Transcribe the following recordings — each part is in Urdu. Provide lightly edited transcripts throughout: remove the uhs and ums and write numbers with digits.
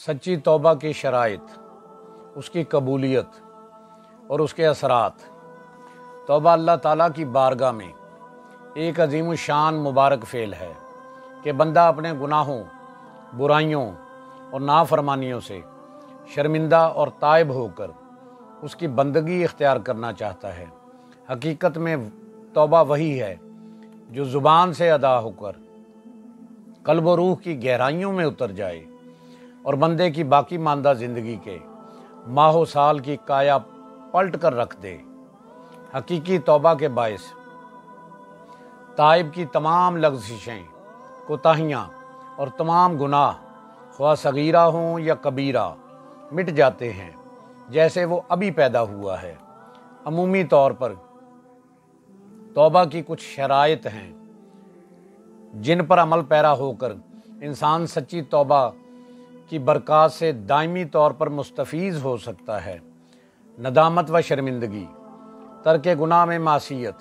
سچی توبہ کی شرائط، اس کی قبولیت اور اس کے اثرات۔ توبہ اللہ تعالیٰ کی بارگاہ میں ایک عظیم الشان مبارک فعل ہے کہ بندہ اپنے گناہوں، برائیوں اور نافرمانیوں سے شرمندہ اور تائب ہو کر اس کی بندگی اختیار کرنا چاہتا ہے۔ حقیقت میں توبہ وہی ہے جو زبان سے ادا ہو کر قلب و روح کی گہرائیوں میں اتر جائے اور بندے کی باقی ماندہ زندگی کے ماہ و سال کی کایا پلٹ کر رکھ دے۔ حقیقی توبہ کے باعث تائب کی تمام لغزشیں، کوتاہیاں اور تمام گناہ خواہ صغیرہ ہوں یا کبیرہ مٹ جاتے ہیں جیسے وہ ابھی پیدا ہوا ہے۔ عمومی طور پر توبہ کی کچھ شرائط ہیں جن پر عمل پیرا ہو کر انسان سچی توبہ کی برکات سے دائمی طور پر مستفیض ہو سکتا ہے۔ ندامت و شرمندگی، ترک گناہ میں معصیت،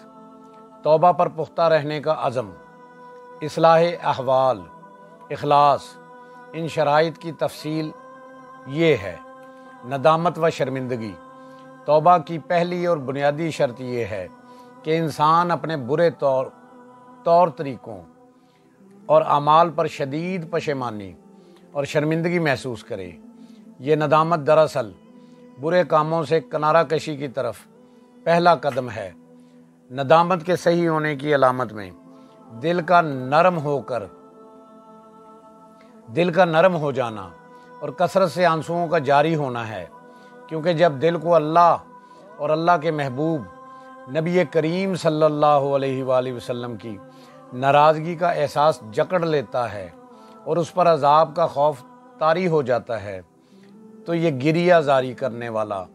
توبہ پر پختہ رہنے کا عزم، اصلاح احوال، اخلاص۔ ان شرائط کی تفصیل یہ ہے۔ ندامت و شرمندگی، توبہ کی پہلی اور بنیادی شرط یہ ہے کہ انسان اپنے برے طور طریقوں اور اعمال پر شدید پشیمانی اور شرمندگی محسوس کرے۔ یہ ندامت دراصل برے کاموں سے کنارہ کشی کی طرف پہلا قدم ہے۔ ندامت کے صحیح ہونے کی علامت میں دل کا نرم ہو جانا اور کثرت سے آنسوؤں کا جاری ہونا ہے، کیونکہ جب دل کو اللہ اور اللہ کے محبوب نبی کریم صلی اللہ علیہ وآلہ وسلم کی ناراضگی کا احساس جکڑ لیتا ہے اور اس پر عذاب کا خوف طاری ہو جاتا ہے تو یہ گریہ زاری کرنے والا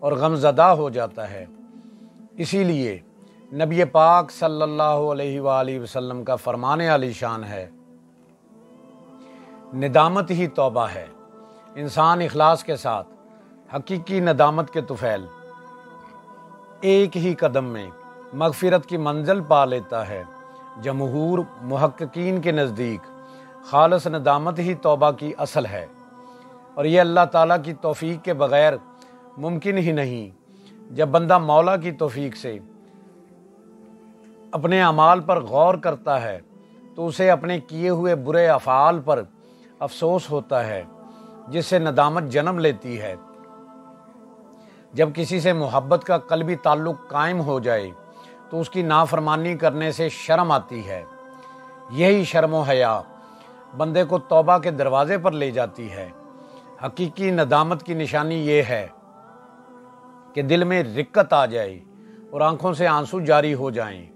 اور غم زدہ ہو جاتا ہے۔ اسی لیے نبی پاک صلی اللہ علیہ وآلہ وسلم کا فرمان عالی شان ہے، ندامت ہی توبہ ہے۔ انسان اخلاص کے ساتھ حقیقی ندامت کے طفیل ایک ہی قدم میں مغفرت کی منزل پا لیتا ہے۔ جمہور محققین کے نزدیک خالص ندامت ہی توبہ کی اصل ہے، اور یہ اللہ تعالیٰ کی توفیق کے بغیر ممکن ہی نہیں۔ جب بندہ مولا کی توفیق سے اپنے اعمال پر غور کرتا ہے تو اسے اپنے کیے ہوئے برے افعال پر افسوس ہوتا ہے، جس سے ندامت جنم لیتی ہے۔ جب کسی سے محبت کا قلبی تعلق قائم ہو جائے تو اس کی نافرمانی کرنے سے شرم آتی ہے۔ یہی شرم و حیا بندے کو توبہ کے دروازے پر لے جاتی ہے۔ حقیقی ندامت کی نشانی یہ ہے کہ دل میں رقت آ جائے اور آنکھوں سے آنسو جاری ہو جائیں۔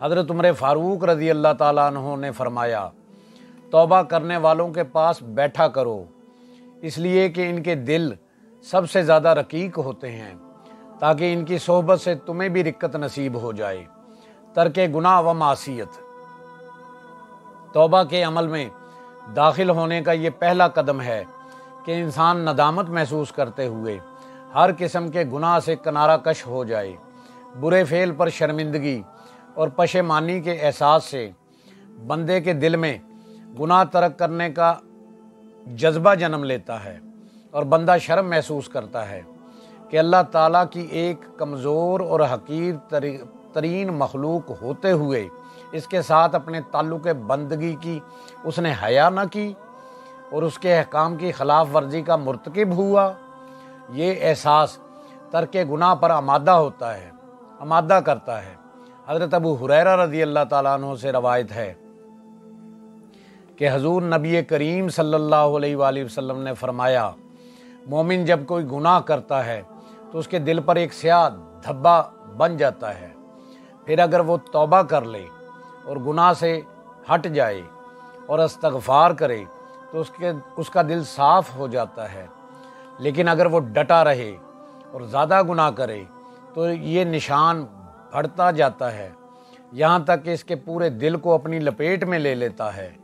حضرت عمر فاروق رضی اللہ تعالیٰ عنہ نے فرمایا، توبہ کرنے والوں کے پاس بیٹھا کرو، اس لیے کہ ان کے دل سب سے زیادہ رقیق ہوتے ہیں، تاکہ ان کی صحبت سے تمہیں بھی رقت نصیب ہو جائے۔ ترک گناہ و معصیت، توبہ کے عمل میں داخل ہونے کا یہ پہلا قدم ہے کہ انسان ندامت محسوس کرتے ہوئے ہر قسم کے گناہ سے کنارہ کش ہو جائے۔ برے فعل پر شرمندگی اور پشیمانی کے احساس سے بندے کے دل میں گناہ ترک کرنے کا جذبہ جنم لیتا ہے، اور بندہ شرم محسوس کرتا ہے کہ اللہ تعالیٰ کی ایک کمزور اور حقیر ترین مخلوق ہوتے ہوئے اس کے ساتھ اپنے تعلق بندگی کی اس نے حیا نہ کی اور اس کے احکام کی خلاف ورزی کا مرتکب ہوا۔ یہ احساس ترک گناہ پر آمادہ کرتا ہے۔ حضرت ابو ہریرہ رضی اللہ تعالیٰ عنہ سے روایت ہے کہ حضور نبی کریم صلی اللہ علیہ وآلہ وسلم نے فرمایا، مومن جب کوئی گناہ کرتا ہے تو اس کے دل پر ایک سیاہ دھبا بن جاتا ہے، پھر اگر وہ توبہ کر لے اور گناہ سے ہٹ جائے اور استغفار کرے تو اس کا دل صاف ہو جاتا ہے، لیکن اگر وہ ڈٹا رہے اور زیادہ گناہ کرے تو یہ نشان بڑھتا جاتا ہے، یہاں تک کہ اس کے پورے دل کو اپنی لپیٹ میں لے لیتا ہے۔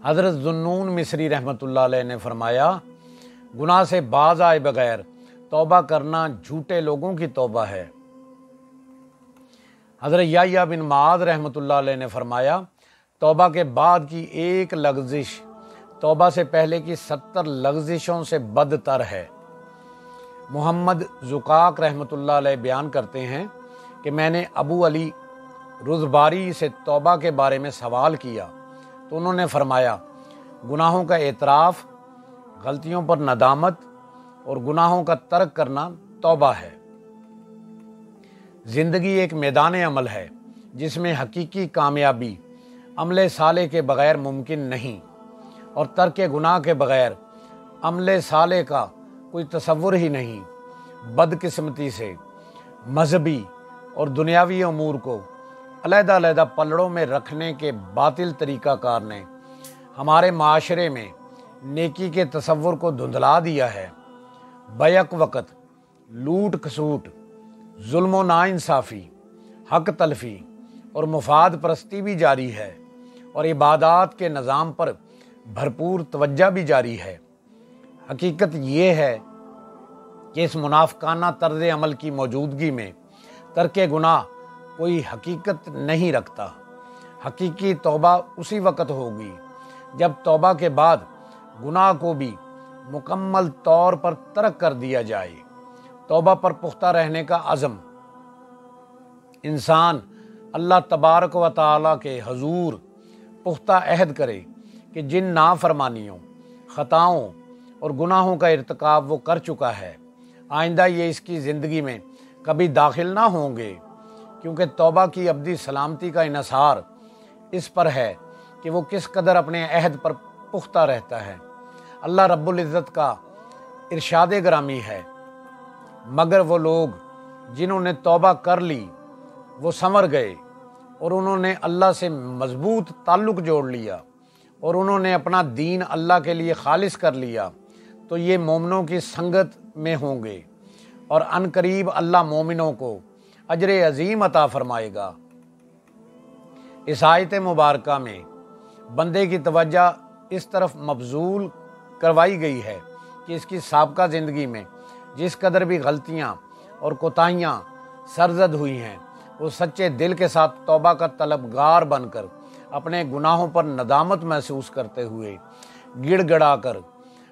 حضرت ذوالنون مصری رحمۃ اللہ علیہ نے فرمایا، گناہ سے باز آئے بغیر توبہ کرنا جھوٹے لوگوں کی توبہ ہے۔ حضرت یحییٰ بن معاذ رحمۃ اللہ علیہ نے فرمایا، توبہ کے بعد کی ایک لغزش توبہ سے پہلے کی 70 لغزشوں سے بدتر ہے۔ محمد زقاق رحمۃ اللہ علیہ بیان کرتے ہیں کہ میں نے ابو علی رضباری سے توبہ کے بارے میں سوال کیا تو انہوں نے فرمایا، گناہوں کا اعتراف، غلطیوں پر ندامت اور گناہوں کا ترک کرنا توبہ ہے۔ زندگی ایک میدان عمل ہے جس میں حقیقی کامیابی عمل صالح کے بغیر ممکن نہیں، اور ترک گناہ کے بغیر عمل صالح کا کوئی تصور ہی نہیں۔ بدقسمتی سے مذہبی اور دنیاوی امور کو علیحدہ علیحدہ پلڑوں میں رکھنے کے باطل طریقہ کار نے ہمارے معاشرے میں نیکی کے تصور کو دھندلا دیا ہے۔ بیک وقت لوٹ کھسوٹ، ظلم و ناانصافی، حق تلفی اور مفاد پرستی بھی جاری ہے، اور عبادات کے نظام پر بھرپور توجہ بھی جاری ہے۔ حقیقت یہ ہے کہ اس منافقانہ طرز عمل کی موجودگی میں ترک گناہ کوئی حقیقت نہیں رکھتا۔ حقیقی توبہ اسی وقت ہوگی جب توبہ کے بعد گناہ کو بھی مکمل طور پر ترک کر دیا جائے۔ توبہ پر پختہ رہنے کا عزم انسان اللہ تبارک و تعالیٰ کے حضور پختہ عہد کرے کہ جن نافرمانیوں، خطاؤں اور گناہوں کا ارتکاب وہ کر چکا ہے، آئندہ یہ اس کی زندگی میں کبھی داخل نہ ہوں گے، کیونکہ توبہ کی ابدی سلامتی کا انحصار اس پر ہے کہ وہ کس قدر اپنے عہد پر پختہ رہتا ہے۔ اللہ رب العزت کا ارشاد گرامی ہے، مگر وہ لوگ جنہوں نے توبہ کر لی وہ سنور گئے، اور انہوں نے اللہ سے مضبوط تعلق جوڑ لیا، اور انہوں نے اپنا دین اللہ کے لیے خالص کر لیا، تو یہ مومنوں کی سنگت میں ہوں گے، اور عن قریب اللہ مومنوں کو اجر عظیم عطا فرمائے گا۔ اس آیت مبارکہ میں بندے کی توجہ اس طرف مبذول کروائی گئی ہے کہ اس کی سابقہ زندگی میں جس قدر بھی غلطیاں اور کوتاہیاں سرزد ہوئی ہیں، وہ سچے دل کے ساتھ توبہ کا طلبگار بن کر اپنے گناہوں پر ندامت محسوس کرتے ہوئے گڑ گڑا کر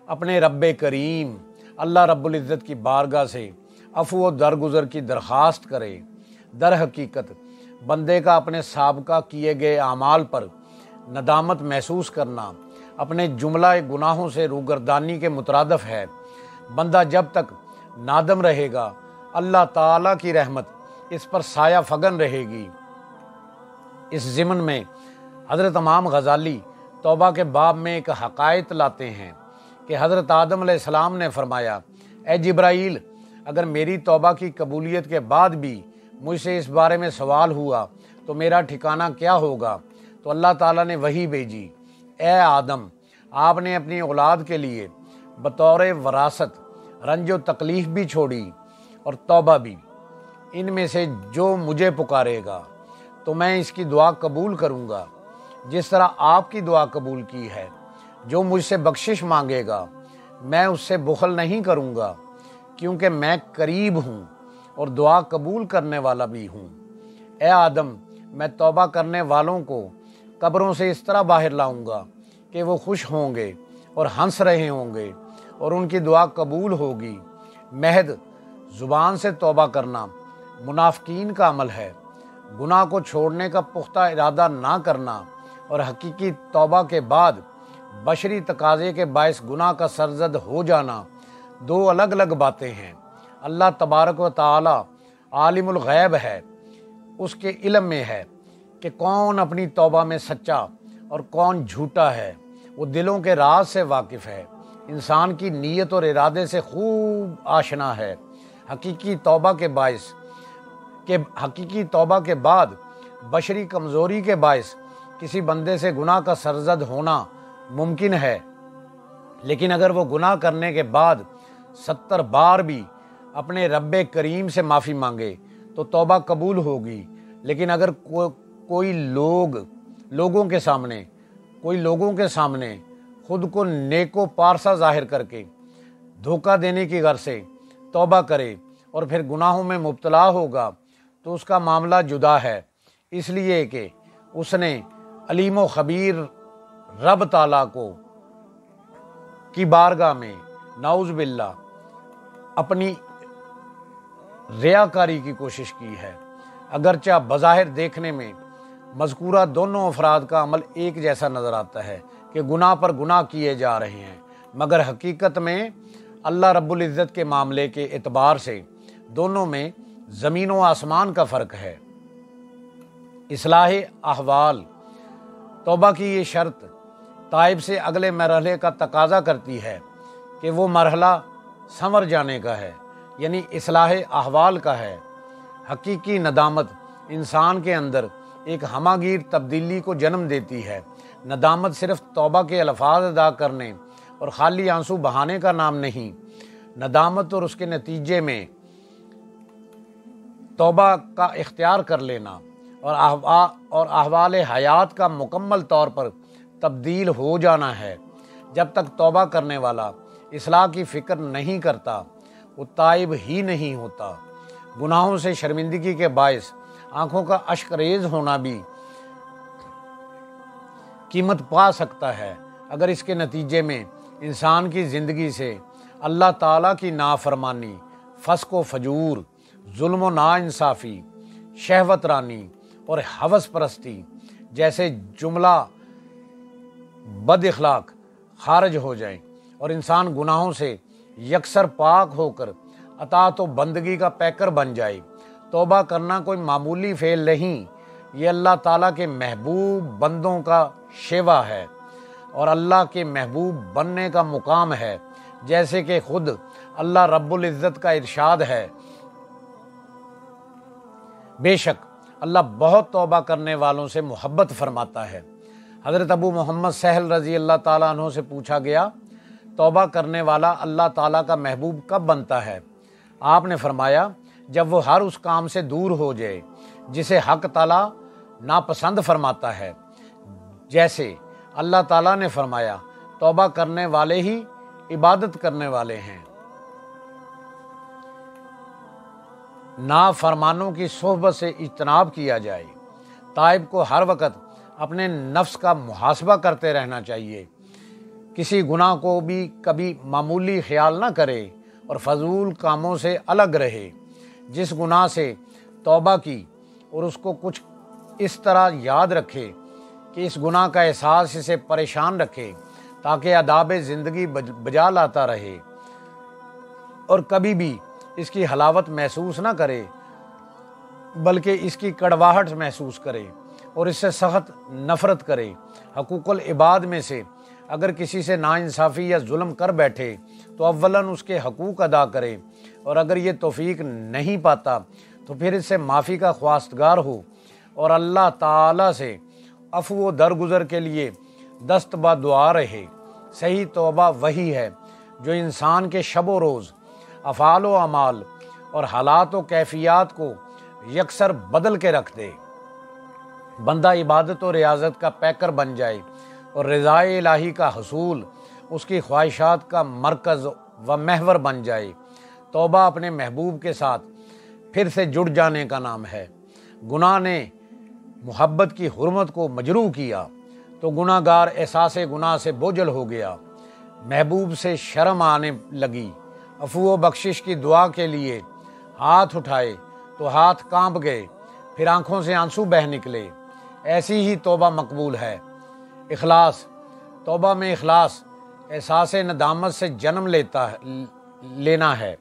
اپنے رب کریم اللہ رب العزت کی بارگاہ سے عفو و درگزر کی درخواست کرے۔ در حقیقت بندے کا اپنے سابقہ کیے گئے اعمال پر ندامت محسوس کرنا اپنے جملہ گناہوں سے روگردانی کے مترادف ہے۔ بندہ جب تک نادم رہے گا، اللہ تعالیٰ کی رحمت اس پر سایہ فگن رہے گی۔ اس ضمن میں حضرت امام غزالی توبہ کے باب میں ایک حقائق لاتے ہیں کہ حضرت آدم علیہ السلام نے فرمایا، اے جبرائیل، اگر میری توبہ کی قبولیت کے بعد بھی مجھ سے اس بارے میں سوال ہوا تو میرا ٹھکانہ کیا ہوگا؟ تو اللہ تعالیٰ نے وحی بھیجی، اے آدم، آپ نے اپنی اولاد کے لیے بطور وراثت رنج و تکلیف بھی چھوڑی اور توبہ بھی۔ ان میں سے جو مجھے پکارے گا تو میں اس کی دعا قبول کروں گا، جس طرح آپ کی دعا قبول کی ہے۔ جو مجھ سے بخشش مانگے گا میں اس سے بخل نہیں کروں گا، کیونکہ میں قریب ہوں اور دعا قبول کرنے والا بھی ہوں۔ اے آدم، میں توبہ کرنے والوں کو قبروں سے اس طرح باہر لاؤں گا کہ وہ خوش ہوں گے اور ہنس رہے ہوں گے، اور ان کی دعا قبول ہوگی۔ محض زبان سے توبہ کرنا منافقین کا عمل ہے۔ گناہ کو چھوڑنے کا پختہ ارادہ نہ کرنا اور حقیقی توبہ کے بعد بشری تقاضے کے باعث گناہ کا سرزد ہو جانا دو الگ الگ باتیں ہیں۔ اللہ تبارک و تعالی عالم الغیب ہے، اس کے علم میں ہے کہ کون اپنی توبہ میں سچا اور کون جھوٹا ہے۔ وہ دلوں کے راز سے واقف ہے، انسان کی نیت اور ارادے سے خوب آشنا ہے۔ حقیقی توبہ کے بعد بشری کمزوری کے باعث کسی بندے سے گناہ کا سرزد ہونا ممکن ہے، لیکن اگر وہ گناہ کرنے کے بعد 70 بار بھی اپنے رب کریم سے معافی مانگے تو توبہ قبول ہوگی۔ لیکن اگر کوئی لوگوں کے سامنے خود کو نیک و پارسا ظاہر کر کے دھوکہ دینے کی غرض سے توبہ کرے اور پھر گناہوں میں مبتلا ہوگا تو اس کا معاملہ جدا ہے، اس لیے کہ اس نے علیم و خبیر رب تعالیٰ کو کی بارگاہ میں نعوذ باللہ اپنی ریاکاری کی کوشش کی ہے۔ اگرچہ بظاہر دیکھنے میں مذکورہ دونوں افراد کا عمل ایک جیسا نظر آتا ہے کہ گناہ پر گناہ کیے جا رہے ہیں، مگر حقیقت میں اللہ رب العزت کے معاملے کے اعتبار سے دونوں میں زمین و آسمان کا فرق ہے۔ اصلاح احوال، توبہ کی یہ شرط تائب سے اگلے مرحلے کا تقاضا کرتی ہے کہ وہ مرحلہ سنور جانے کا ہے، یعنی اصلاح احوال کا ہے۔ حقیقی ندامت انسان کے اندر ایک ہمہ گیر تبدیلی کو جنم دیتی ہے۔ ندامت صرف توبہ کے الفاظ ادا کرنے اور خالی آنسو بہانے کا نام نہیں۔ ندامت اور اس کے نتیجے میں توبہ کا اختیار کر لینا اور احوال حیات کا مکمل طور پر تبدیل ہو جانا ہے۔ جب تک توبہ کرنے والا اصلاح کی فکر نہیں کرتا، وہ تائب ہی نہیں ہوتا۔ گناہوں سے شرمندگی کے باعث آنکھوں کا اشک ریز ہونا بھی قیمت پا سکتا ہے اگر اس کے نتیجے میں انسان کی زندگی سے اللہ تعالیٰ کی نافرمانی، فسق و فجور، ظلم و ناانصافی، شہوت رانی اور ہوس پرستی جیسے جملہ بد اخلاق خارج ہو جائیں اور انسان گناہوں سے یکسر پاک ہو کر اطاعت و بندگی کا پیکر بن جائے۔ توبہ کرنا کوئی معمولی فعل نہیں، یہ اللہ تعالیٰ کے محبوب بندوں کا شیوا ہے اور اللہ کے محبوب بننے کا مقام ہے، جیسے کہ خود اللہ رب العزت کا ارشاد ہے، بے شک اللہ بہت توبہ کرنے والوں سے محبت فرماتا ہے۔ حضرت ابو محمد سہل رضی اللہ تعالیٰ عنہ سے پوچھا گیا، توبہ کرنے والا اللہ تعالیٰ کا محبوب کب بنتا ہے؟ آپ نے فرمایا، جب وہ ہر اس کام سے دور ہو جائے جسے حق تعالیٰ ناپسند فرماتا ہے۔ جیسے اللہ تعالیٰ نے فرمایا، توبہ کرنے والے ہی عبادت کرنے والے ہیں۔ نافرمانوں کی صحبت سے اجتناب کیا جائے۔ تائب کو ہر وقت اپنے نفس کا محاسبہ کرتے رہنا چاہیے، کسی گناہ کو بھی کبھی معمولی خیال نہ کرے اور فضول کاموں سے الگ رہے۔ جس گناہ سے توبہ کی اور اس کو کچھ اس طرح یاد رکھے کہ اس گناہ کا احساس اسے پریشان رکھے تاکہ آداب زندگی بجا لاتا رہے اور کبھی بھی اس کی حلاوت محسوس نہ کرے بلکہ اس کی کڑواہٹ محسوس کرے اور اس سے سخت نفرت کرے۔ حقوق العباد میں سے اگر کسی سے ناانصافی یا ظلم کر بیٹھے تو اولاً اس کے حقوق ادا کرے، اور اگر یہ توفیق نہیں پاتا تو پھر اس سے معافی کا خواستگار ہو اور اللہ تعالیٰ سے عفو و درگزر کے لیے دست بدعا رہے۔ صحیح توبہ وہی ہے جو انسان کے شب و روز، افعال و اعمال اور حالات و کیفیات کو یکسر بدل کے رکھ دے۔ بندہ عبادت و ریاضت کا پیکر بن جائے اور رضائے الہی کا حصول اس کی خواہشات کا مرکز و محور بن جائے۔ توبہ اپنے محبوب کے ساتھ پھر سے جڑ جانے کا نام ہے۔ گناہ نے محبت کی حرمت کو مجروح کیا تو گناہ گار احساس گناہ سے بوجھل ہو گیا، محبوب سے شرم آنے لگی، عفو و بخشش کی دعا کے لیے ہاتھ اٹھائے تو ہاتھ کانپ گئے، پھر آنکھوں سے آنسو بہہ نکلے۔ ایسی ہی توبہ مقبول ہے۔ اخلاص، توبہ میں اخلاص احساس ندامت سے جنم لینا ہے۔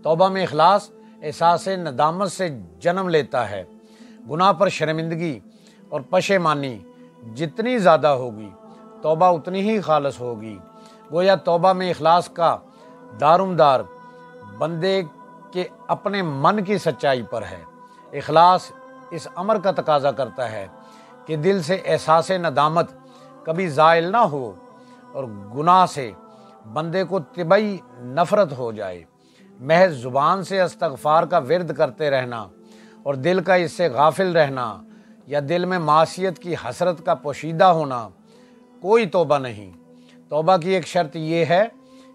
توبہ میں اخلاص احساس ندامت سے جنم لیتا ہے۔ گناہ پر شرمندگی اور پشیمانی جتنی زیادہ ہوگی، توبہ اتنی ہی خالص ہوگی۔ گویا توبہ میں اخلاص کا دارومدار بندے کے اپنے من کی سچائی پر ہے۔ اخلاص اس امر کا تقاضا کرتا ہے کہ دل سے احساس ندامت کبھی زائل نہ ہو اور گناہ سے بندے کو طبعی نفرت ہو جائے۔ محض زبان سے استغفار کا ورد کرتے رہنا اور دل کا اس سے غافل رہنا یا دل میں معصیت کی حسرت کا پوشیدہ ہونا کوئی توبہ نہیں۔ توبہ کی ایک شرط یہ ہے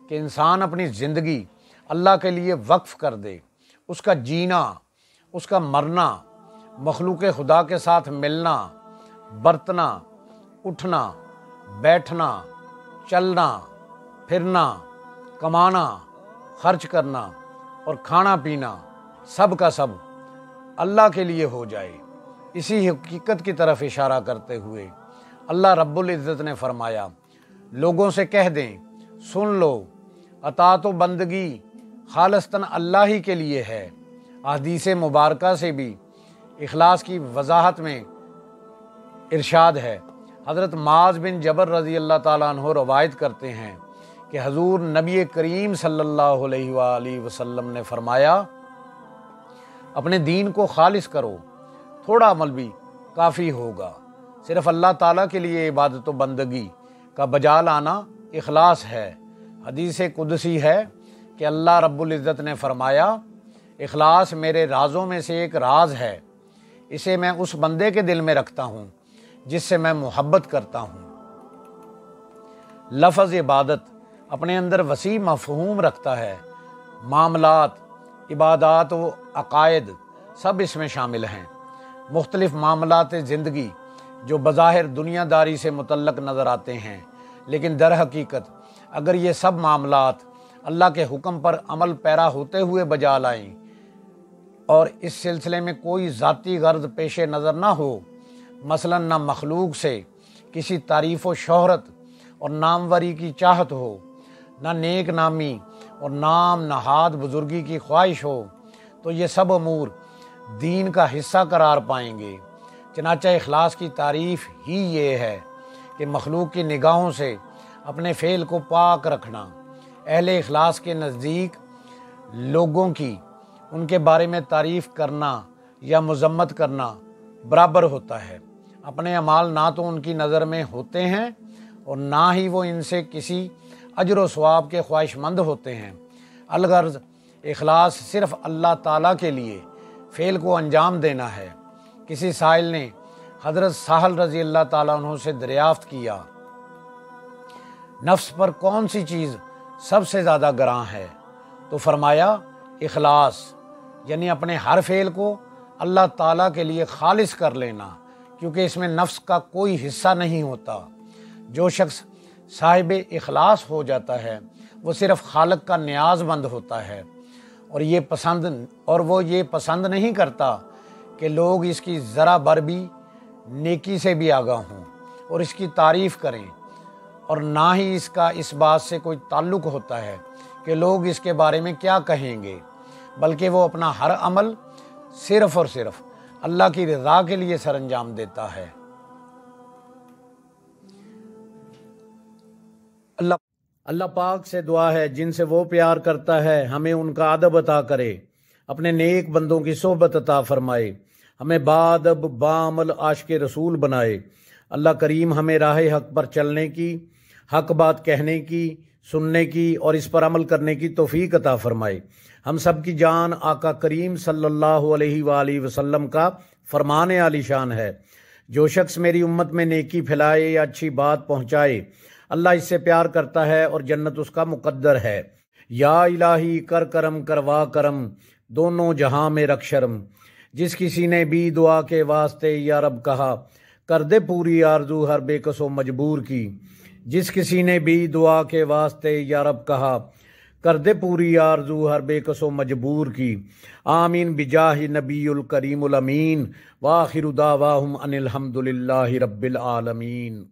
کہ انسان اپنی زندگی اللہ کے لیے وقف کر دے۔ اس کا جینا، اس کا مرنا، مخلوق خدا کے ساتھ ملنا، برتنا، اٹھنا، بیٹھنا، چلنا، پھرنا، کمانا، خرچ کرنا اور کھانا پینا سب کا سب اللہ کے لیے ہو جائے۔ اسی حقیقت کی طرف اشارہ کرتے ہوئے اللہ رب العزت نے فرمایا، لوگوں سے کہہ دیں، سن لو، اطاعت و بندگی خالصتاً اللہ ہی کے لیے ہے۔ احادیث مبارکہ سے بھی اخلاص کی وضاحت میں ارشاد ہے۔ حضرت معاذ بن جبل رضی اللہ تعالیٰ عنہ روایت کرتے ہیں کہ حضور نبی کریم صلی اللہ علیہ وآلہ وسلم نے فرمایا، اپنے دین کو خالص کرو، تھوڑا عمل بھی کافی ہوگا۔ صرف اللہ تعالیٰ کے لیے عبادت و بندگی کا بجا لانا اخلاص ہے۔ حدیث قدسی ہے کہ اللہ رب العزت نے فرمایا، اخلاص میرے رازوں میں سے ایک راز ہے، اسے میں اس بندے کے دل میں رکھتا ہوں جس سے میں محبت کرتا ہوں۔ لفظ عبادت اپنے اندر وسیع مفہوم رکھتا ہے۔ معاملات، عبادات و عقائد سب اس میں شامل ہیں۔ مختلف معاملات زندگی جو بظاہر دنیا داری سے متعلق نظر آتے ہیں، لیکن در حقیقت اگر یہ سب معاملات اللہ کے حکم پر عمل پیرا ہوتے ہوئے بجا لائیں اور اس سلسلے میں کوئی ذاتی غرض پیش نظر نہ ہو، مثلا نہ مخلوق سے کسی تعریف و شہرت اور ناموری کی چاہت ہو، نہ نیک نامی اور نام نہاد بزرگی کی خواہش ہو، تو یہ سب امور دین کا حصہ قرار پائیں گے۔ چنانچہ اخلاص کی تعریف ہی یہ ہے کہ مخلوق کی نگاہوں سے اپنے فعل کو پاک رکھنا۔ اہل اخلاص کے نزدیک لوگوں کی ان کے بارے میں تعریف کرنا یا مذمت کرنا برابر ہوتا ہے۔ اپنے اعمال نہ تو ان کی نظر میں ہوتے ہیں اور نہ ہی وہ ان سے کسی اجر و ثواب کے خواہش مند ہوتے ہیں۔ الغرض اخلاص صرف اللہ تعالیٰ کے لیے فعل کو انجام دینا ہے۔ کسی سائل نے حضرت سہل رضی اللہ تعالیٰ عنہ سے دریافت کیا، نفس پر کون سی چیز سب سے زیادہ گراں ہے؟ تو فرمایا، اخلاص، یعنی اپنے ہر فعل کو اللہ تعالیٰ کے لیے خالص کر لینا، کیونکہ اس میں نفس کا کوئی حصہ نہیں ہوتا۔ جو شخص صاحب اخلاص ہو جاتا ہے وہ صرف خالق کا نیاز مند ہوتا ہے، اور وہ یہ پسند نہیں کرتا کہ لوگ اس کی ذرا بر بھی نیکی سے بھی آگاہ ہوں اور اس کی تعریف کریں، اور نہ ہی اس کا اس بات سے کوئی تعلق ہوتا ہے کہ لوگ اس کے بارے میں کیا کہیں گے، بلکہ وہ اپنا ہر عمل صرف اور صرف اللہ کی رضا کے لیے سر انجام دیتا ہے۔ اللہ پاک سے دعا ہے جن سے وہ پیار کرتا ہے ہمیں ان کا ادب عطا کرے، اپنے نیک بندوں کی صحبت عطا فرمائے، ہمیں بادب بعمل عاشق رسول بنائے۔ اللہ کریم ہمیں راہ حق پر چلنے کی، حق بات کہنے کی، سننے کی اور اس پر عمل کرنے کی توفیق عطا فرمائے۔ ہم سب کی جان آقا کریم صلی اللہ علیہ وآلہ وسلم کا فرمان عالی شان ہے، جو شخص میری امت میں نیکی پھیلائے یا اچھی بات پہنچائے، اللہ اس سے پیار کرتا ہے اور جنت اس کا مقدر ہے۔ یا الہی کر کرم کروا کرم، دونوں جہاں میں رکھ شرم۔ جس کسی نے بھی دعا کے واسطے یا رب کہا، کر دے پوری آرزو ہر بے کس و مجبور کی۔ جس کسی نے بھی دعا کے واسطے یا رب کہا، کر دے پوری آرزو ہر بے کس و مجبور کی۔ آمین بجاہ نبی الکریم الامین، وآخر دعواہم ان الحمد للہ رب العالمین۔